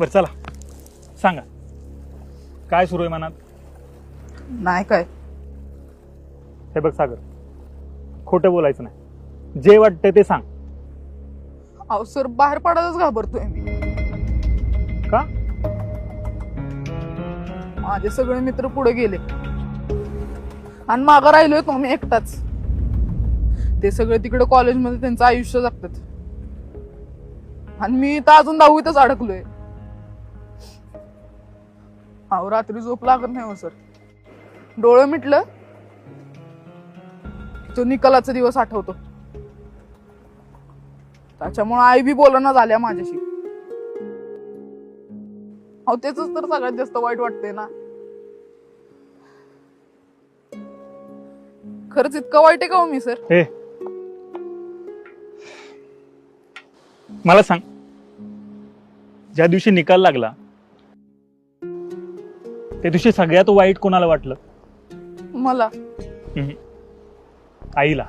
बरं चला सांगा काय सुरू आहे मनात. नाही काय. हे बघ सागर, खोटं बोलायचं नाही, जे वाटतंय ते सांग. अहो सर, बाहेर पडायलाच घाबरतोय मी. का? माझे सगळे मित्र पुढे गेले आणि मागं राहिलोय तो मी एकटाच. ते सगळे तिकडे कॉलेजमध्ये त्यांचं आयुष्य जगतात आणि मी तर अजून 10वीतच अडकलोय. अहो रात्री झोप लागत नाही हो सर. डोळं मिटलं तो निकालाचा दिवस आठवतो. त्याच्यामुळे आई बी बोलना झाल्या माझ्याशी. अहो तेच तर सगळ्यात जास्त वाईट वाटतंय ना. खरंच इतकं वाईट आहे का हो मी सर? हे मला सांग, ज्या दिवशी निकाल लागला त्या दिवशी सगळ्यात वाईट कोणाला वाटलं? मला. आईला.